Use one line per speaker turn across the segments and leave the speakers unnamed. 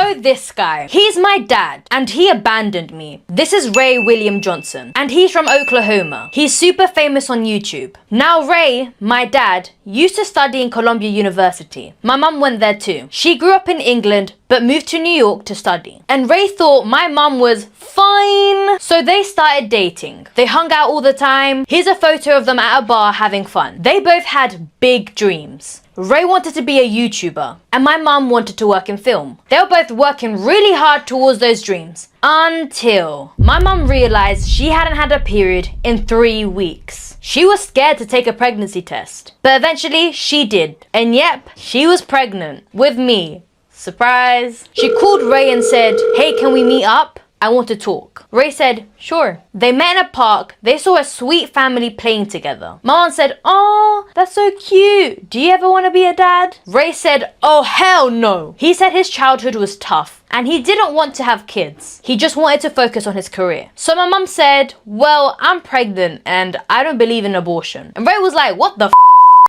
know this guy. He's my dad, and he abandoned me. This is Ray William Johnson, and he's from Oklahoma. He's super famous on YouTube. Now Ray, my dad, used to study in Columbia University. My mum went there too. She grew up in England, but moved to New York to study. And Ray thought my mum was fine, so they started dating. They hung out all the time. Here's a photo of them at a bar having fun. They both had big dreams. Ray wanted to be a YouTuber, and my mum wanted to work in film. They were both working really hard towards those dreams, until my mum realized she hadn't had a period in 3 weeks. She was scared to take a pregnancy test, but eventually she did. And yep, she was pregnant with me. Surprise. She called Ray and said, "Hey, can we meet up? I want to talk." Ray said, "Sure." They met in a park. They saw a sweet family playing together. Mom said, "Oh, that's so cute. Do you ever want to be a dad?" Ray said, "Oh, hell no." He said his childhood was tough and he didn't want to have kids. He just wanted to focus on his career. So my mom said, "Well, I'm pregnant and I don't believe in abortion." And Ray was like, "What the f?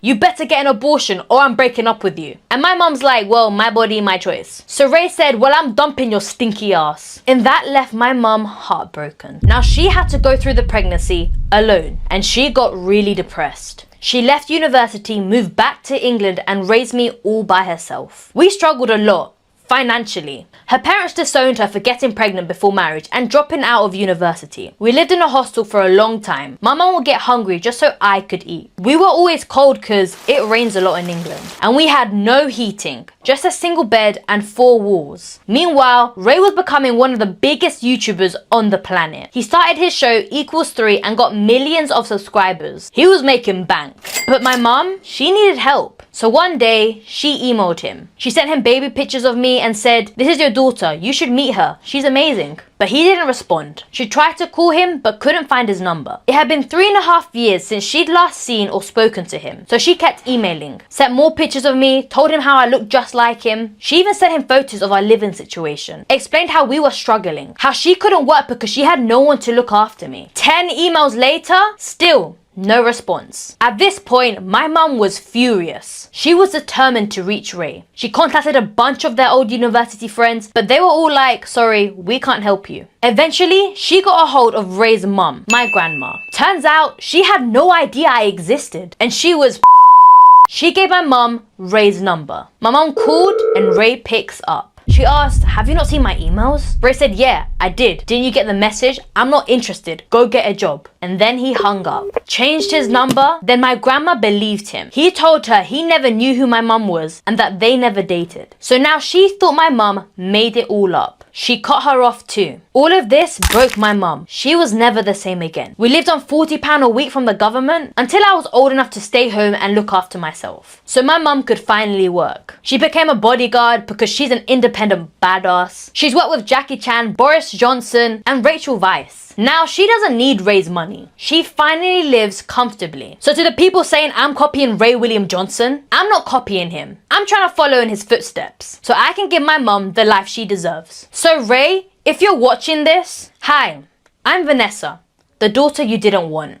You better get an abortion or I'm breaking up with you." And my mom's like, "Well, my body, my choice." So Ray said, "Well, I'm dumping your stinky ass." And that left my mom heartbroken. Now she had to go through the pregnancy alone and she got really depressed. She left university, moved back to England and raised me all by herself. We struggled a lot financially. Her parents disowned her for getting pregnant before marriage and dropping out of university. We lived in a hostel for a long time. My mum would get hungry just so I could eat. We were always cold because it rains a lot in England. And we had no heating, just a single bed and 4 walls. Meanwhile, Ray was becoming one of the biggest YouTubers on the planet. He started his show Equals 3 and got millions of subscribers. He was making bank. But my mum, she needed help. So one day, she emailed him. She sent him baby pictures of me and said, "This is your daughter, you should meet her, she's amazing." But he didn't respond. She tried to call him but couldn't find his number. It had been 3.5 years since she'd last seen or spoken to him. So she kept emailing, sent more pictures of me, told him how I looked just like him. She even sent him photos of our living situation, explained how we were struggling, how she couldn't work because she had no one to look after me. 10 emails later, still no response. At this point, my mum was furious. She was determined to reach Ray. She contacted a bunch of their old university friends, but they were all like, "Sorry, we can't help you." Eventually, she got a hold of Ray's mum, my grandma. Turns out, she had no idea I existed, and she was She gave my mum Ray's number. My mum called and Ray picks up. She asked, "Have you not seen my emails?" Ray said, "Yeah, I did. Didn't you get the message? I'm not interested. Go get a job." And then he hung up. Changed his number. Then my grandma believed him. He told her he never knew who my mum was and that they never dated. So now she thought my mum made it all up. She cut her off too. All of this broke my mum. She was never the same again. We lived on £40 a week from the government until I was old enough to stay home and look after myself. So my mum could finally work. She became a bodyguard because she's an independent badass. She's worked with Jackie Chan, Boris Johnson, and Rachel Weisz. Now she doesn't need Ray's money. She finally lives comfortably. So to the people saying I'm copying Ray William Johnson, I'm not copying him. I'm trying to follow in his footsteps so I can give my mum the life she deserves. So Ray, if you're watching this, hi, I'm Vanessa, the daughter you didn't want.